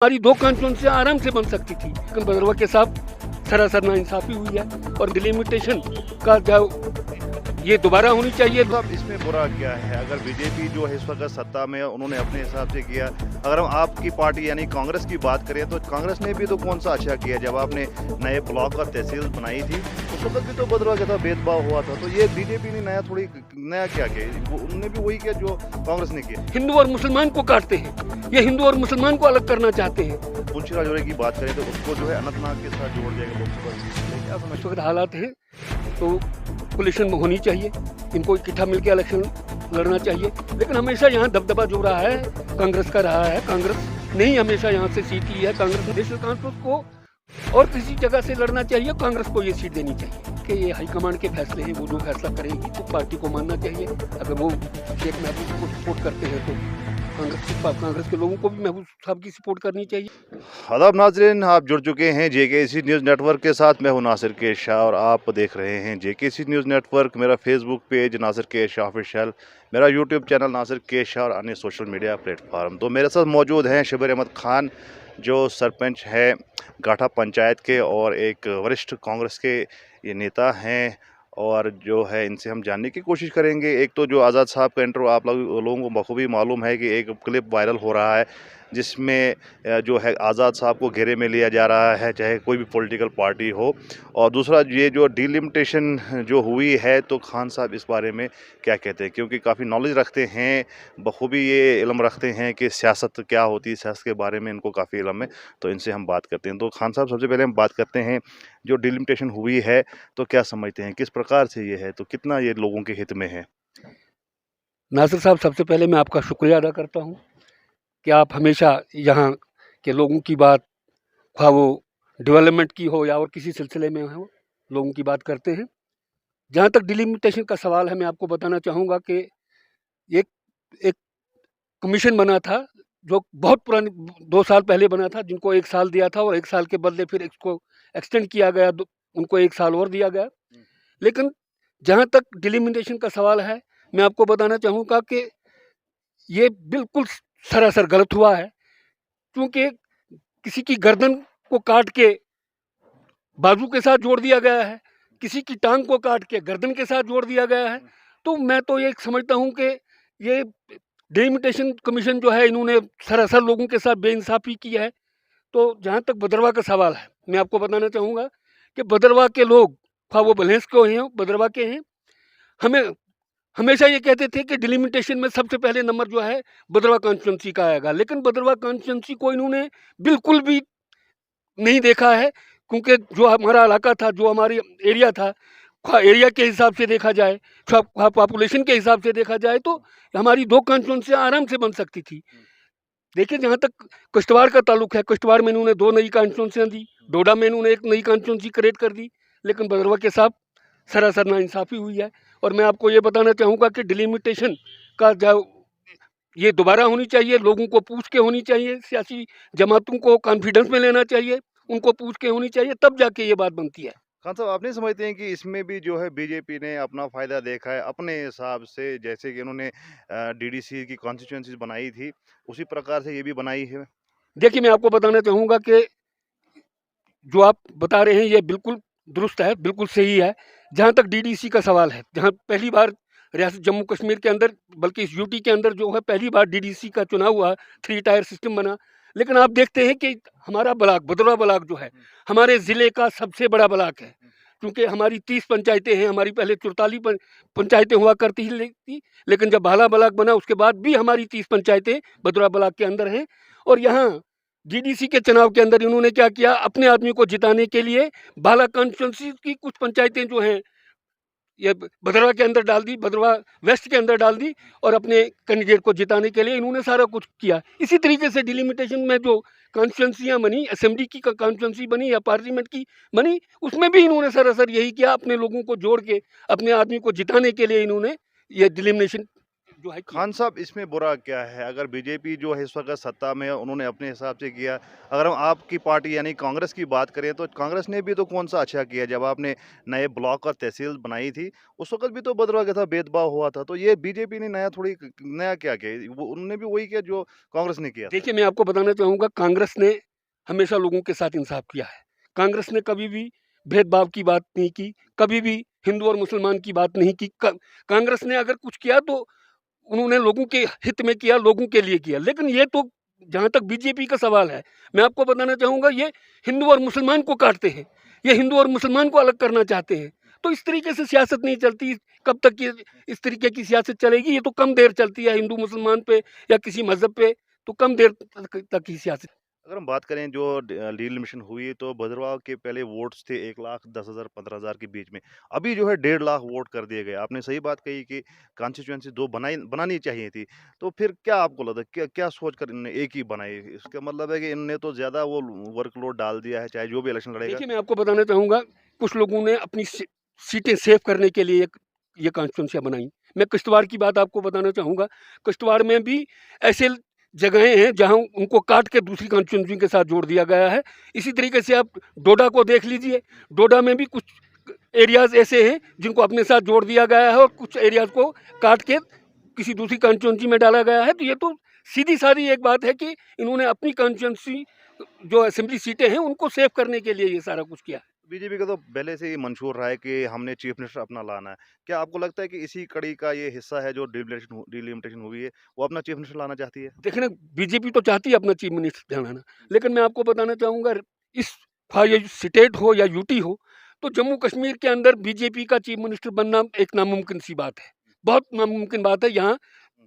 हमारी 2 कॉन्स्टिट्यूंसियां आराम से बन सकती थी, लेकिन भदरवा के साथ सरासर नाइंसाफी हुई है और डिलिमिटेशन का जो ये दोबारा होनी चाहिए। अब इसमें बुरा क्या है? अगर बीजेपी जो है इस वक्त सत्ता में है, उन्होंने अपने हिसाब से किया। अगर हम आपकी पार्टी यानी कांग्रेस की बात करें तो कांग्रेस ने भी तो कौन सा अच्छा किया। जब आपने नए ब्लॉक और तहसील बनाई थी उस वक्त भी तो भदरवा के साथ भेदभाव हुआ था। तो ये बीजेपी ने नया क्या किया? उन्होंने भी वही किया जो कांग्रेस ने किया। हिंदू और मुसलमान को काटते हैं, ये हिंदू और मुसलमान को अलग करना चाहते हैं। पुंछ राजौरी की बात करें तो उसको जो है अनंतनाग के साथ जोड़ दिया गया लोकसभा सीट में। क्या इस समझते वक्त हालात हैं तो कोलिशन होनी चाहिए, इनको इकट्ठा मिलकर इलेक्शन लड़ना चाहिए। लेकिन हमेशा यहाँ दबदबा जो रहा है कांग्रेस का रहा है, कांग्रेस ने ही हमेशा यहाँ से सीट ली है। कांग्रेस नेशनल कॉन्फ्रेंस को और किसी जगह से लड़ना चाहिए, कांग्रेस को ये सीट देनी चाहिए कि ये हाईकमांड के फैसले हैं, वो जो फैसला करेगी तो पार्टी को मानना चाहिए। अगर वो शेख महबूब को सपोर्ट करते हैं तो कांग्रेस के लोगों को भी महबूब साहब की सपोर्ट करनी चाहिए। आदाब नाज़रीन, आप जुड़ चुके हैं जेकेसी न्यूज़ नेटवर्क के साथ। मैं हूं नासिर के शाह और आप देख रहे हैं जेकेसी न्यूज़ नेटवर्क। मेरा फेसबुक पेज नासिर के शाह ऑफिशियल, मेरा यूट्यूब चैनल नासिर के शाह और अन्य सोशल मीडिया प्लेटफार्म। तो मेरे साथ मौजूद हैं शबीर अहमद खान जो सरपंच है गाठा पंचायत के और एक वरिष्ठ कांग्रेस के ये नेता हैं। और जो है इनसे हम जानने की कोशिश करेंगे। एक तो जो आज़ाद साहब का इंटरव्यू आप लोगों को बखूबी मालूम है कि एक क्लिप वायरल हो रहा है जिसमें जो है आज़ाद साहब को घेरे में लिया जा रहा है, चाहे कोई भी पॉलिटिकल पार्टी हो। और दूसरा ये जो डिलिमिटेशन जो हुई है तो खान साहब इस बारे में क्या कहते हैं, क्योंकि काफ़ी नॉलेज रखते हैं, बखूबी ये इल्म रखते हैं कि सियासत क्या होती है, सियासत के बारे में इनको काफ़ी इल्म है। तो इनसे हम बात करते हैं। तो खान साहब, सबसे पहले हम बात करते हैं जो डिलिमिटेशन हुई है तो क्या समझते हैं, किस प्रकार से ये है, तो कितना ये लोगों के हित में है? नासिर साहब, सबसे पहले मैं आपका शुक्रिया अदा करता हूँ कि आप हमेशा यहाँ के लोगों की बात, ख्वाह वो डेवलपमेंट की हो या और किसी सिलसिले में हो, लोगों की बात करते हैं। जहाँ तक डिलिमिटेशन का सवाल है, मैं आपको बताना चाहूँगा कि एक एक कमीशन बना था जो बहुत पुरानी 2 साल पहले बना था, जिनको 1 साल दिया था और 1 साल के बदले फिर इसको एक्सटेंड किया गया, उनको 1 साल और दिया गया। लेकिन जहाँ तक डिलिमिटेशन का सवाल है, मैं आपको बताना चाहूँगा कि ये बिल्कुल सरासर गलत हुआ है, क्योंकि किसी की गर्दन को काट के बाजू के साथ जोड़ दिया गया है, किसी की टांग को काट के गर्दन के साथ जोड़ दिया गया है। तो मैं तो ये समझता हूँ कि ये डिलिमिटेशन कमीशन जो है, इन्होंने सरासर लोगों के साथ बेइंसाफ़ी की है। तो जहाँ तक भदरवा का सवाल है, मैं आपको बताना चाहूँगा कि भदरवा के लोग, ख़्वाह वो भलेंस के हैं, भदरवा के हैं, हमें हमेशा ये कहते थे कि डिलिमिटेशन में सबसे पहले नंबर जो है भदरवा कॉन्स्टिट्यूंसी का आएगा। लेकिन भदरवा कॉन्स्टिट्यूंसी को इन्होंने बिल्कुल भी नहीं देखा है, क्योंकि जो हमारा इलाका था, जो हमारी एरिया था, एरिया के हिसाब से देखा जाए, पॉपुलेशन के हिसाब से देखा जाए तो हमारी 2 कॉन्स्टिट्यूंसियां आराम से बन सकती थी। देखिए, जहाँ तक किश्तवाड़ का ताल्लुक है, किश्तवाड़ में इन्होंने 2 नई कॉन्स्टिट्यूंसियां दी, डोडा में इन्होंने 1 नई कॉन्स्टिट्यूंसी क्रिएट कर दी। लेकिन भदरवा के साथ सरासर नाइंसाफ़ी हुई है। और मैं आपको ये बताना चाहूँगा कि डिलिमिटेशन का जो ये दोबारा होनी चाहिए, लोगों को पूछ के होनी चाहिए, सियासी जमातों को कॉन्फिडेंस में लेना चाहिए, उनको पूछ के होनी चाहिए, तब जाके ये बात बनती है। खान साहब, आप नहीं समझते हैं कि इसमें भी जो है बीजेपी ने अपना फ़ायदा देखा है अपने हिसाब से? जैसे कि उन्होंने डीडीसी की कॉन्स्टिट्यूंसीज बनाई थी, उसी प्रकार से ये भी बनाई है। देखिए, मैं आपको बताना चाहूँगा कि जो आप बता रहे हैं ये बिल्कुल दुरुस्त है, बिल्कुल सही है। जहाँ तक डीडीसी का सवाल है, जहाँ पहली बार रियासत जम्मू कश्मीर के अंदर, बल्कि इस यूटी के अंदर जो है पहली बार डीडीसी का चुनाव हुआ, 3 टायर सिस्टम बना। लेकिन आप देखते हैं कि हमारा ब्लॉक, भदरवा ब्लॉक जो है, हमारे ज़िले का सबसे बड़ा ब्लॉक है। क्योंकि हमारी 30 पंचायतें हैं, हमारी पहले 44 पंचायतें हुआ करती थी, लेकिन जब भाला ब्लॉक बना उसके बाद भी हमारी 30 पंचायतें भदरवा ब्लॉक के अंदर हैं। और यहाँ डीडीसी के चुनाव के अंदर इन्होंने क्या किया, अपने आदमी को जिताने के लिए भाला कॉन्स्टिट्यूंसी की कुछ पंचायतें जो हैं ये भदरवा के अंदर डाल दी, भदरवा वेस्ट के अंदर डाल दी, और अपने कैंडिडेट को जिताने के लिए इन्होंने सारा कुछ किया। इसी तरीके से डिलिमिटेशन में जो कॉन्स्टिट्यूंसियाँ बनी, असेंबली की कॉन्स्टिट्यूंसी बनी या पार्लियामेंट की बनी, उसमें भी इन्होंने सरासर यही किया, अपने लोगों को जोड़ के अपने आदमी को जिताने के लिए इन्होंने ये डिलिमिनेशन जो है किया। खान साहब इसमें बुरा क्या है? अगर बीजेपी जो है इस वक़्त सत्ता में है, उन्होंने अपने हिसाब से किया। अगर हम आपकी पार्टी यानी कांग्रेस की बात करें तो कांग्रेस ने भी तो कौन-सा अच्छा किया? जब आपने नए ब्लॉक और तहसील बनाई थी, उस वक़्त भी तो बदला गया था, भेदभाव हुआ था। तो ये बीजेपी ने नया क्या किया? वो उन्होंने भी वही किया जो कांग्रेस ने किया था। देखिए, मैं आपको बताना चाहूँगा, कांग्रेस ने हमेशा लोगों के साथ इंसाफ किया है। कांग्रेस ने कभी भी भेदभाव की बात नहीं की, कभी भी हिंदू और मुसलमान की बात नहीं की। क कांग्रेस ने अगर कुछ किया तो उन्होंने लोगों के हित में किया, लोगों के लिए किया। लेकिन ये तो जहाँ तक बीजेपी का सवाल है, मैं आपको बताना चाहूँगा, ये हिंदू और मुसलमान को काटते हैं। ये हिंदू और मुसलमान को अलग करना चाहते हैं। तो इस तरीके से सियासत नहीं चलती। कब तक ये इस तरीके की सियासत चलेगी? ये तो कम देर चलती है हिंदू मुसलमान पे या किसी मज़हब पे, तो कम देर तक ही सियासत। अगर हम बात करें जो डीलिमिटेशन हुई तो भद्रवाह के पहले वोट्स थे 1,10,000 15,000 के बीच में। अभी जो है 1,50,000 वोट कर दिए गए। आपने सही बात कही कि कॉन्स्टिट्यूएंसी 2 बनानी चाहिए थी। तो फिर क्या आपको लगता है क्या क्या सोचकर इन्होंने एक ही बनाई? इसका मतलब है कि इनने तो ज़्यादा वो वर्कलोड डाल दिया है, चाहे जो भी इलेक्शन लड़ेगा। देखिए, मैं आपको बताना चाहूँगा, कुछ लोगों ने अपनी सीटें सेव करने के लिए ये कॉन्स्टिट्यूंसियाँ बनाई। मैं किश्तवाड़ की बात आपको बताना चाहूँगा। किश्तवाड़ में भी ऐसे जगहें हैं जहाँ उनको काट के दूसरी कॉन्स्टिट्यूंसी के साथ जोड़ दिया गया है। इसी तरीके से आप डोडा को देख लीजिए। डोडा में भी कुछ एरियाज़ ऐसे हैं जिनको अपने साथ जोड़ दिया गया है और कुछ एरियाज़ को काट के किसी दूसरी कॉन्स्टिट्यूंसी में डाला गया है। तो ये तो सीधी-सादी एक बात है कि इन्होंने अपनी कॉन्स्टिट्यूंसी जो असेंबली सीटें हैं उनको सेव करने के लिए ये सारा कुछ किया है। बीजेपी का तो पहले से ही मंशूर रहा है कि हमने चीफ मिनिस्टर अपना लाना है। क्या आपको लगता है कि इसी कड़ी का ये हिस्सा है जो डिलिमिटेशन हुई है, वो अपना चीफ मिनिस्टर लाना चाहती है? देखिए ना, बीजेपी तो चाहती है अपना चीफ मिनिस्टर बनाना, लेकिन मैं आपको बताना चाहूँगा, इस ये स्टेट हो या यूटी हो, तो जम्मू कश्मीर के अंदर बीजेपी का चीफ मिनिस्टर बनना एक नामुमकिन सी बात है। बहुत नामुमकिन बात है। यहाँ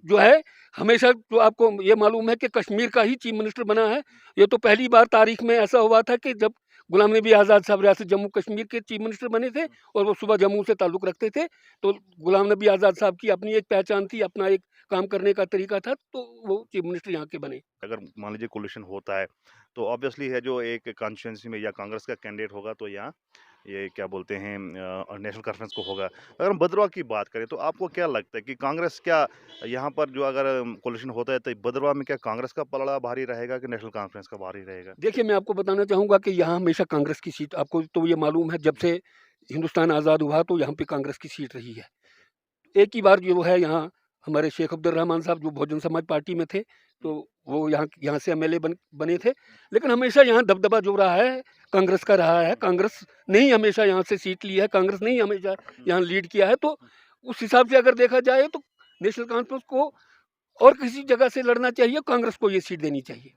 जो है, हमेशा जो आपको ये मालूम है कि कश्मीर का ही चीफ मिनिस्टर बना है। ये तो पहली बार तारीख में ऐसा हुआ था कि जब गुलाम नबी आज़ाद साहब रियासत जम्मू कश्मीर के चीफ मिनिस्टर बने थे और वो सुबह जम्मू से ताल्लुक़ रखते थे। तो गुलाम नबी आज़ाद साहब की अपनी एक पहचान थी, अपना एक काम करने का तरीका था, तो वो चीफ मिनिस्टर यहाँ के बने। अगर मान लीजिए कोलिशन होता है, तो ऑब्वियसली है जो एक कॉन्स्टिट्यूएंसी में या कांग्रेस का कैंडिडेट होगा तो यहाँ ये क्या बोलते हैं नेशनल कॉन्फ्रेंस को होगा। अगर हम भद्रवाह की बात करें तो आपको क्या लगता है कि कांग्रेस क्या यहाँ पर जो अगर कोलिशन होता है तो भद्रवाह में क्या कांग्रेस का पलड़ा भारी रहेगा कि नेशनल कॉन्फ्रेंस का भारी रहेगा? देखिए, मैं आपको बताना चाहूँगा कि यहाँ हमेशा कांग्रेस की सीट, आपको तो ये मालूम है, जब से हिंदुस्तान आज़ाद हुआ तो यहाँ पे कांग्रेस की सीट रही है। एक ही बार जो है यहाँ हमारे शेख अब्दुल रहमान साहब जो बहुजन समाज पार्टी में थे, तो वो यहाँ यहाँ से एमएलए बने थे। लेकिन हमेशा यहाँ दबदबा जो रहा है, कांग्रेस का रहा है। कांग्रेस ने ही हमेशा यहाँ से सीट ली है, कांग्रेस ने ही हमेशा यहाँ लीड किया है। तो उस हिसाब से अगर देखा जाए तो नेशनल कॉन्फ्रेंस को और किसी जगह से लड़ना चाहिए, कांग्रेस को ये सीट देनी चाहिए।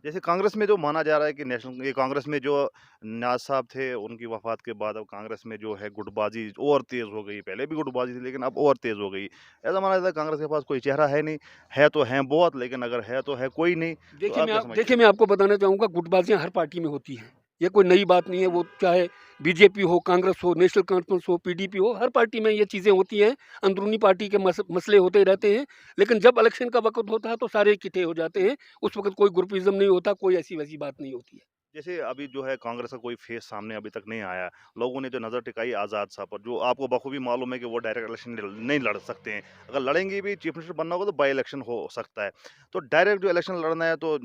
जैसे कांग्रेस में जो माना जा रहा है कि नेशनल ये कांग्रेस में जो नियाज़ साहब थे, उनकी वफ़ात के बाद अब कांग्रेस में जो है गुटबाज़ी और तेज़ हो गई। पहले भी गुटबाज़ी थी लेकिन अब और तेज़ हो गई। ऐसा माना जाता है कांग्रेस के पास कोई चेहरा है नहीं, है तो हैं बहुत लेकिन अगर है तो है कोई नहीं। तो आप क्या समझते देखिए, हैं? मैं आपको बताना चाहूँगा, गुटबाज़ियाँ हर पार्टी में होती हैं। ये कोई नई बात नहीं है। वो चाहे बीजेपी हो, कांग्रेस हो, नेशनल कॉन्फ्रेंस हो, पीडीपी हो, हर पार्टी में ये चीज़ें होती हैं। अंदरूनी पार्टी के मसले होते रहते हैं। लेकिन जब इलेक्शन का वक़्त होता है तो सारे इकट्ठे हो जाते हैं। उस वक़्त कोई ग्रुपिज़्म नहीं होता, कोई ऐसी-वैसी बात नहीं होती है। जैसे अभी जो है कांग्रेस का कोई फेस सामने अभी तक नहीं आया। लोगों ने जो नज़र टिकाई आज़ाद साहब पर, जो आपको बखूबी मालूम है कि वो डायरेक्ट इलेक्शन नहीं लड़ सकते हैं। अगर लड़ेंगे भी चीफ मिनिस्टर बनना होगा तो बाई इलेक्शन हो सकता है। तो डायरेक्ट जो इलेक्शन लड़ना है तो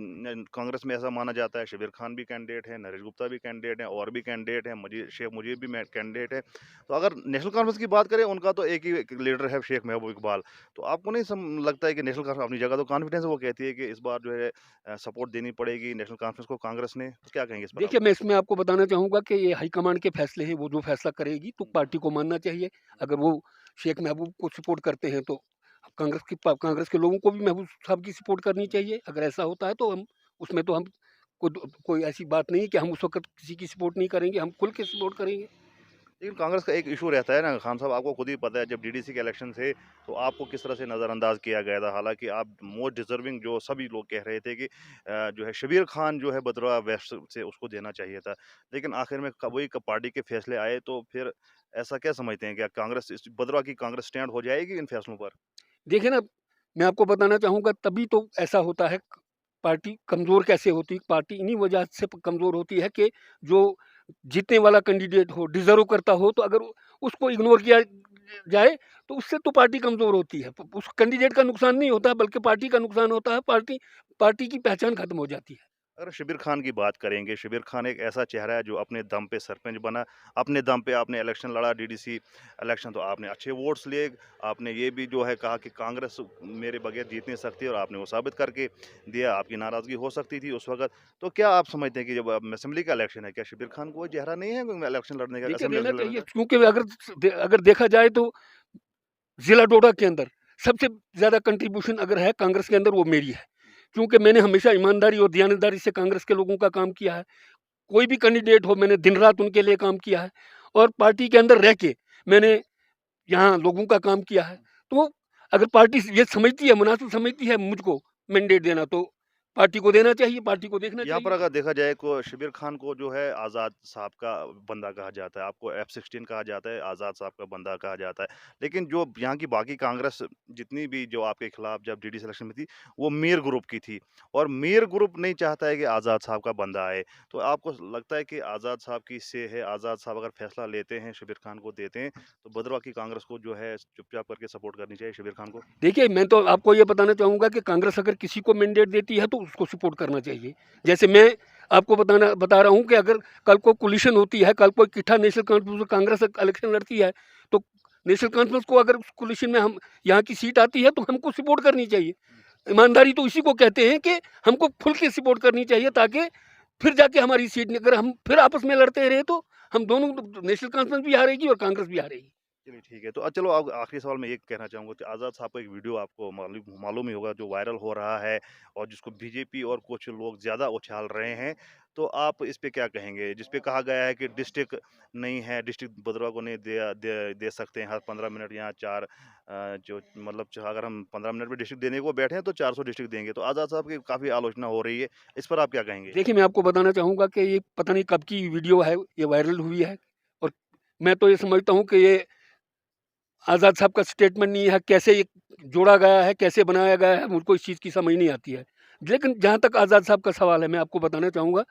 कांग्रेस में ऐसा माना जाता है शबीर खान भी कैंडिडेट है, नरेश गुप्ता भी कैंडिडेट है और भी कैंडिडेट हैं, शेख मुजीब भी कैंडिडेट है। तो अगर नेशनल कॉन्फ्रेंस की बात करें उनका तो एक ही लीडर है शेख महबूब इकबाल। तो आपको नहीं लगता है कि नेशनल कॉन्फ्रेंस अपनी जगह तो कॉन्फिडेंस है, वो कहती है कि इस बार जो है सपोर्ट देनी पड़ेगी नेशनल कॉन्फ्रेंस को कांग्रेस ने। तो क्या कहेंगे इस पर आप? देखिए, मैं इसमें आपको बताना चाहूँगा कि ये हाईकमान के फैसले हैं। वो जो फैसला करेगी तो पार्टी को मानना चाहिए। अगर वो शेख महबूब को सपोर्ट करते हैं तो कांग्रेस के लोगों को भी महबूब साहब की सपोर्ट करनी चाहिए। अगर ऐसा होता है तो हम उसमें तो हम कोई ऐसी बात नहीं है कि हम उस वक़्त किसी की सपोर्ट नहीं करेंगे, हम खुल के सपोर्ट करेंगे। लेकिन कांग्रेस का एक इशू रहता है ना खान साहब, आपको खुद ही पता है जब डीडीसी के इलेक्शन थे तो आपको किस तरह से नज़रअंदाज किया गया था। हालांकि आप मोस्ट डिजर्विंग जो सभी लोग कह रहे थे कि जो है शबीर खान जो है भद्रवाह वेस्ट से उसको देना चाहिए था। लेकिन आखिर में वही पार्टी के फैसले आए तो फिर ऐसा क्या समझते हैं क्या कांग्रेस भद्रवाह की कांग्रेस स्टैंड हो जाएगी इन फैसलों पर? देखिए ना, मैं आपको बताना चाहूँगा, तभी तो ऐसा होता है। पार्टी कमज़ोर कैसे होती है? पार्टी इन्हीं वजह से कमज़ोर होती है कि जो जीतने वाला कैंडिडेट हो, डिज़र्व करता हो, तो अगर उसको इग्नोर किया जाए तो उससे तो पार्टी कमज़ोर होती है। उस कैंडिडेट का नुकसान नहीं होता, बल्कि पार्टी का नुकसान होता है, पार्टी की पहचान खत्म हो जाती है। अगर शब्बीर खान की बात करेंगे, शब्बीर खान एक ऐसा चेहरा है जो अपने दम पे सरपंच बना, अपने दम पे आपने इलेक्शन लड़ा, डीडीसी इलेक्शन, तो आपने अच्छे वोट्स लिए। आपने ये भी जो है कहा कि कांग्रेस मेरे बगैर जीत नहीं सकती और आपने वो साबित करके दिया। आपकी नाराज़गी हो सकती थी उस वक़्त। तो क्या आप समझते हैं कि जब अब असेंबली का इलेक्शन है, क्या शब्बीर खान को वो चेहरा नहीं है इलेक्शन लड़ने का, देखिए, असेंबली देना इलेक्शन लड़ने चाहिए, का? क्योंकि अगर देखा जाए तो ज़िला डोडा के अंदर सबसे ज़्यादा कंट्रीब्यूशन अगर है कांग्रेस के अंदर, वो मेरी है। क्योंकि मैंने हमेशा ईमानदारी और दयानतदारी से कांग्रेस के लोगों का काम किया है। कोई भी कैंडिडेट हो, मैंने दिन-रात उनके लिए काम किया है और पार्टी के अंदर रह के मैंने यहाँ लोगों का काम किया है। तो अगर पार्टी ये समझती है, मुनासिब समझती है मुझको मैंडेट देना, तो पार्टी को देना चाहिए, पार्टी को देखना यहाँ पर चाहिए। अगर देखा जाए को शब्बीर खान को जो है आज़ाद साहब का बंदा कहा जाता है, आपको F-16 कहा जाता है, आज़ाद साहब का बंदा कहा जाता है। लेकिन जो यहाँ की बाकी कांग्रेस जितनी भी जो आपके खिलाफ जब डीडी इलेक्शन में थी, वो मीर ग्रुप की थी और मीर ग्रुप नहीं चाहता है कि आज़ाद साहब का बंदा आए। तो आपको लगता है कि आज़ाद साहब की से है, आज़ाद साहब अगर फैसला लेते हैं, शब्बीर खान को देते हैं, तो भद्रवाह की कांग्रेस को जो है चुपचाप करके सपोर्ट करनी चाहिए शब्बीर खान को? देखिए, मैं तो आपको ये बताना चाहूँगा कि कांग्रेस अगर किसी को मैंडेट देती है तो उसको सपोर्ट करना चाहिए। जैसे मैं आपको बता रहा हूँ कि अगर कल को कोलिशन होती है, कल को इकट्ठा नेशनल कॉन्फ्रेंस में कांग्रेस इलेक्शन लड़ती है, तो नेशनल कॉन्फ्रेंस को अगर उस कोलिशन में हम यहाँ की सीट आती है तो हमको सपोर्ट करनी चाहिए। ईमानदारी तो इसी को कहते हैं कि हमको खुल के सपोर्ट करनी चाहिए, ताकि फिर जाके हमारी सीट अगर हम फिर आपस में लड़ते रहे तो हम दोनों, नेशनल कॉन्फ्रेंस भी हारेगी और कांग्रेस भी हारेगी। चलिए ठीक है। तो चलो अब आखिरी सवाल मैं ये कहना चाहूँगा कि आज़ाद साहब का एक वीडियो आपको मालूम मालूम ही होगा जो वायरल हो रहा है और जिसको बीजेपी और कुछ लोग ज़्यादा उछाल रहे हैं। तो आप इस पे क्या कहेंगे? जिस पे कहा गया है कि डिस्ट्रिक्ट नहीं है, डिस्ट्रिक्ट भद्रवाह को नहीं दे सकते हैं हर 15 मिनट यहाँ 4 जो मतलब अगर हम 15 मिनट में डिस्ट्रिक्ट देने को बैठे हैं तो 400 डिस्ट्रिक्ट देंगे। तो आज़ाद साहब की काफ़ी आलोचना हो रही है। इस पर आप क्या कहेंगे? देखिए, मैं आपको बताना चाहूँगा कि ये पता नहीं कब की वीडियो है, ये वायरल हुई है और मैं तो ये समझता हूँ कि ये आज़ाद साहब का स्टेटमेंट नहीं है, कैसे ये जोड़ा गया है, कैसे बनाया गया है, मुझको इस चीज़ की समझ नहीं आती है। लेकिन जहाँ तक आज़ाद साहब का सवाल है, मैं आपको बताना चाहूँगा,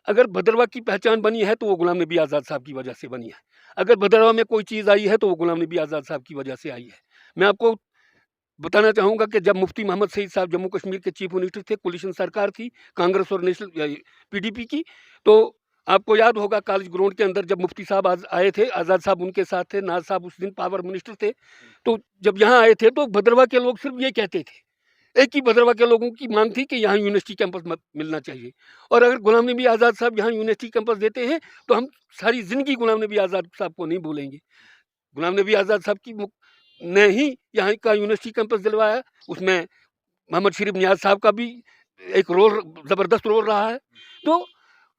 अगर भद्रवाह की पहचान बनी है, तो वो गुलाम नबी आज़ाद साहब की वजह से बनी है। अगर भद्रवाह में कोई चीज़ आई है, तो वो गुलाम नबी आज़ाद साहब की वजह से आई है। मैं आपको बताना चाहूँगा कि जब मुफ्ती मोहम्मद सईद साहब जम्मू कश्मीर के चीफ मिनिस्टर थे, कोalition सरकार थी, कांग्रेस और पीडीपी की, तो आपको याद होगा कॉलेज ग्राउंड के अंदर जब मुफ्ती साहब आए थे, आज़ाद साहब उनके साथ थे, नाज साहब उस दिन पावर मिनिस्टर थे। तो जब यहाँ आए थे तो भद्रवाह के लोग सिर्फ ये कहते थे, एक ही भद्रवाह के लोगों की मांग थी कि यहाँ यूनिवर्सिटी कैंपस मिलना चाहिए। और अगर गुलाम नबी आज़ाद साहब यहाँ यूनिवर्सिटी कैंपस देते हैं, तो हम सारी ज़िंदगी गुलाम नबी आज़ाद साहब को नहीं भूलेंगे। गुलाम नबी आज़ाद साहब की ने ही यहाँ का यूनिवर्सिटी कैंपस दिलवाया। उसमें मोहम्मद शरीफ नियाज़ साहब का भी एक रोल, ज़बरदस्त रोल रहा है। तो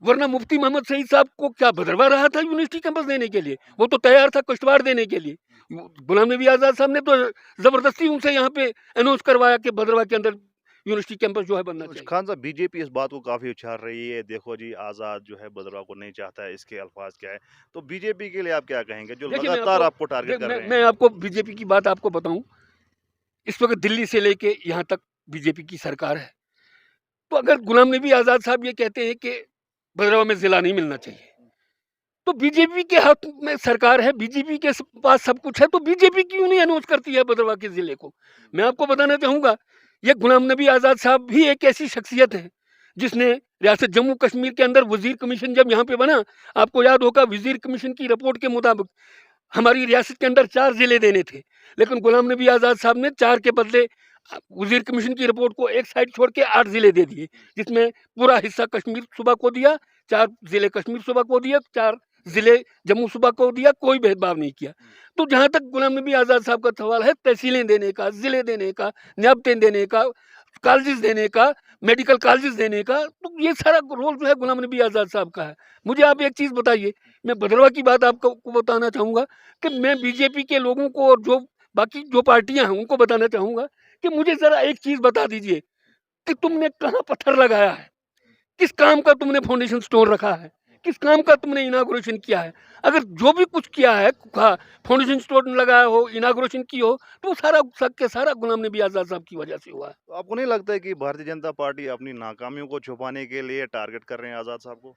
वरना मुफ्ती मोहम्मद सईद साहब को क्या भद्रवाह रहा था यूनिवर्सिटी कैंपस देने के लिए? वो तो तैयार था कश्तवाड़ देने के लिए। गुलाम नबी आज़ाद साहब ने तो ज़बरदस्ती उनसे यहाँ पे अनाउंस करवाया कि भद्रवाह के अंदर यूनिवर्सिटी कैंपस जो है बनना तो चाहिए। खान साहब बीजेपी इस बात को काफ़ी उछाल रही है, देखो जी आज़ाद जो है भद्रवाह को नहीं चाहता है, इसके अल्फाज क्या है? तो बीजेपी के लिए आप क्या कहेंगे जो देखिए, लगातार आपको टारगेट कर रहे हैं? मैं आपको बीजेपी की बात आपको बताऊँ, इस वक़्त दिल्ली से लेके यहाँ तक बीजेपी की सरकार है। तो अगर गुलाम नबी आज़ाद साहब ये कहते हैं कि भद्रवाह में ज़िला नहीं मिलना चाहिए, तो बीजेपी के हाथ में सरकार है, बीजेपी के पास सब कुछ है, तो बीजेपी क्यों नहीं अनाउंस करती है भद्रवाह के ज़िले को? मैं आपको बताना चाहूँगा, ये गुलाम नबी आज़ाद साहब भी एक ऐसी शख्सियत है, जिसने रियासत जम्मू कश्मीर के अंदर वज़ीर कमीशन जब यहाँ पे बना, आपको याद होगा वज़ीर कमीशन की रिपोर्ट के मुताबिक हमारी रियासत के अंदर 4 ज़िले देने थे, लेकिन गुलाम नबी आज़ाद साहब ने 4 के बदले वज़ीर कमीशन की रिपोर्ट को एक साइड छोड़ के 8 ज़िले दे दिए, जिसमें पूरा हिस्सा कश्मीर सूबा को दिया, 4 ज़िले कश्मीर सूबा को दिया, 4 ज़िले जम्मू सूबा को दिया, कोई भेदभाव नहीं किया। तो जहाँ तक गुलाम नबी आज़ाद साहब का सवाल है, तहसीलें देने का, ज़िले देने का, नियाबतें देने का, कॉलेजेस देने का, मेडिकल कॉलेजेस देने का, तो ये सारा रोल जो है गुलाम नबी आज़ाद साहब का है। मुझे आप एक चीज़ बताइए, मैं भद्रवाह की बात आपको को बताना चाहूँगा कि मैं बीजेपी के लोगों को और जो बाकी जो पार्टियाँ हैं, उनको बताना चाहूँगा कि मुझे ज़रा एक चीज़ बता दीजिए कि तुमने कहाँ पत्थर लगाया है? किस काम का तुमने फाउंडेशन स्टोन रखा है? किस काम का तुमने इनॉग्रेशन किया है? अगर जो भी कुछ किया है, फाउंडेशन स्टोन लगाया हो, इनॉग्रेशन की हो, तो वो सारा के सारा गुलाम नबी आज़ाद साहब की वजह से हुआ है। तो आपको नहीं लगता है कि भारतीय जनता पार्टी अपनी नाकामियों को छुपाने के लिए टारगेट कर रहे हैं आज़ाद साहब को?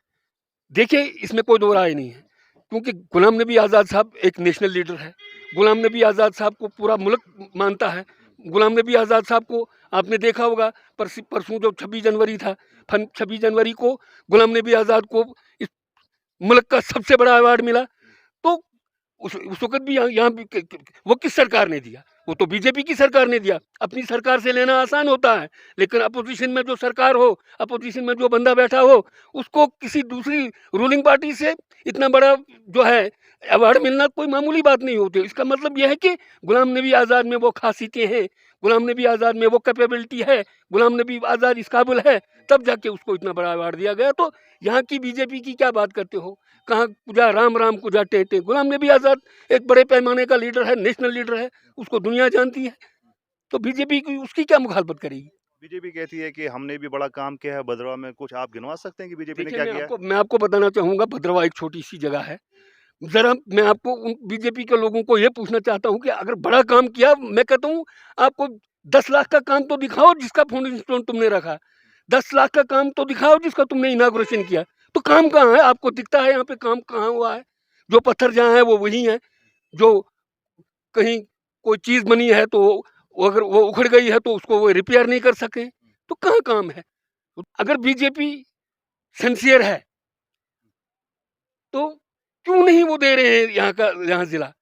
देखिए, इसमें कोई दो राय नहीं है। क्योंकि गुलाम नबी आज़ाद साहब एक नेशनल लीडर है। गुलाम नबी आज़ाद साहब को पूरा मुल्क मानता है। गुलाम नबी आज़ाद साहब को आपने देखा होगा, परसों जो 26 जनवरी था, 26 जनवरी को गुलाम नबी आज़ाद को इस मुल्क का सबसे बड़ा अवार्ड मिला। तो उस वक़्त भी यहाँ भी वो किस सरकार ने दिया? वो तो बीजेपी की सरकार ने दिया। अपनी सरकार से लेना आसान होता है, लेकिन अपोज़िशन में जो सरकार हो, अपोज़िशन में जो बंदा बैठा हो, उसको किसी दूसरी रूलिंग पार्टी से इतना बड़ा जो है अवार्ड मिलना कोई मामूली बात नहीं होती। इसका मतलब ये है कि गुलाम नबी आज़ाद में वो ख़ासियतें हैं, गुलाम नबी आज़ाद में वो कैपेबिलिटी है, गुलाम नबी आज़ाद इस काबिल है, तब जाके उसको इतना बड़ा अवार्ड दिया गया। तो यहाँ की बीजेपी की क्या बात करते हो? कहाँ कुजा राम राम कुजा टेटे। गुलाम नबी आज़ाद एक बड़े पैमाने का लीडर है, नेशनल लीडर है, उसको दुनिया जानती है। तो बीजेपी की उसकी क्या मुखालफत करेगी? बीजेपी कहती है कि हमने भी बड़ा काम किया है भद्रवाह में, कुछ आप गिनवा सकते हैं कि बीजेपी ने देखिए, क्या मैं किया है? आपको मैं आपको बताना चाहूँगा, भद्रवाह एक छोटी-सी जगह है। ज़रा मैं आपको उन बीजेपी के लोगों को ये पूछना चाहता हूँ कि अगर बड़ा काम किया, मैं कहता हूँ आपको 10 लाख का काम तो दिखाओ जिसका फाउंडेशन स्टोन तुमने रखा। 10 लाख का काम तो दिखाओ जिसका तुमने इनॉग्रेशन किया। तो काम कहाँ है? आपको दिखता है यहाँ पे काम कहाँ हुआ है? जो पत्थर जहाँ है वो वहीं है। जो कहीं कोई चीज़ बनी है तो वो अगर वो उखड़ गई है तो उसको वो रिपेयर नहीं कर सके। तो कहाँ काम है? अगर बीजेपी सिंसियर है, तो क्यों नहीं वो दे रहे हैं यहाँ ज़िला?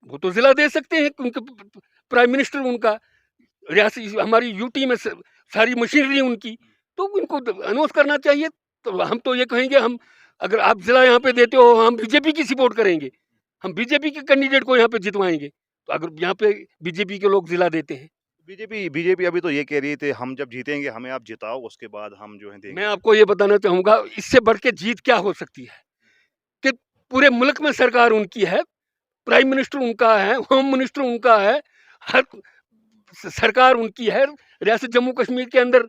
वो तो ज़िला दे सकते हैं क्योंकि प्राइम मिनिस्टर उनका, रियासी हमारी यूटी में सारी मशीनरी उनकी, तो उनको अनाउंस करना चाहिए। तो हम तो ये कहेंगे, हम अगर आप ज़िला यहाँ पे देते हो, हम बीजेपी की सपोर्ट करेंगे, हम बीजेपी के कैंडिडेट को यहाँ पे जितवाएंगे। तो अगर यहाँ पे बीजेपी के लोग ज़िला देते हैं, बीजेपी बीजेपी अभी तो ये कह रही थी हम जब जीतेंगे हमें आप जिताओ, उसके बाद हम जो है मैं देंगे। आपको ये बताना चाहूँगा, इससे बढ़ के जीत क्या हो सकती है कि पूरे मुल्क में सरकार उनकी है, प्राइम मिनिस्टर उनका है, होम मिनिस्टर उनका है, हर सरकार उनकी है, रियासत जम्मू कश्मीर के अंदर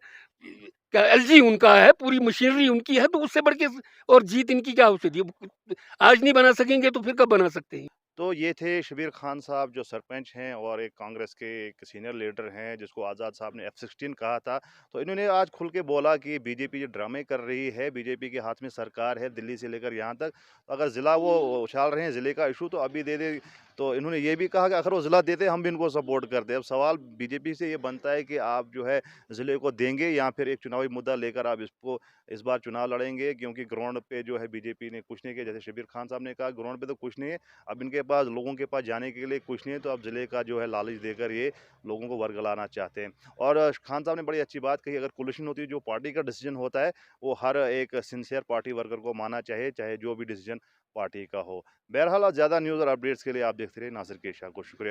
क्या एलजी उनका है, पूरी मशीनरी उनकी है। तो उससे बढ़ के और जीत इनकी क्या हो सकती है? आज नहीं बना सकेंगे तो फिर कब बना सकते हैं? तो ये थे शबीर खान साहब जो सरपंच हैं और एक कांग्रेस के एक सीनियर लीडर हैं जिसको आज़ाद साहब ने F-16 कहा था। तो इन्होंने आज खुल के बोला कि बीजेपी जो ड्रामे कर रही है, बीजेपी के हाथ में सरकार है दिल्ली से लेकर यहाँ तक। अगर ज़िला वो उछाल रहे हैं ज़िले का इशू तो अभी दे दे। तो इन्होंने ये भी कहा कि अगर वो ज़िला देते हम भी इनको सपोर्ट करते। अब सवाल बीजेपी से ये बनता है कि आप जो है ज़िले को देंगे या फिर एक चुनावी मुद्दा लेकर आप इसको इस बार चुनाव लड़ेंगे, क्योंकि ग्राउंड पे जो है बीजेपी ने कुछ नहीं किया। जैसे शबीर खान साहब ने कहा ग्राउंड पे तो कुछ नहीं है, अब इनके पास लोगों के पास जाने के लिए कुछ नहीं है, तो अब ज़िले का जो है लालच देकर ये लोगों को वर्गलाना चाहते हैं। और खान साहब ने बड़ी अच्छी बात कही, अगर कोलिशन होती है, जो पार्टी का डिसीजन होता है, वो हर एक सिंसियर पार्टी वर्कर को मानना चाहिए, चाहे जो भी डिसीजन पार्टी का हो। बहरहाल ज़्यादा न्यूज़ और अपडेट्स के लिए आप देखते रहिए नासिर के शाह को। शुक्रिया।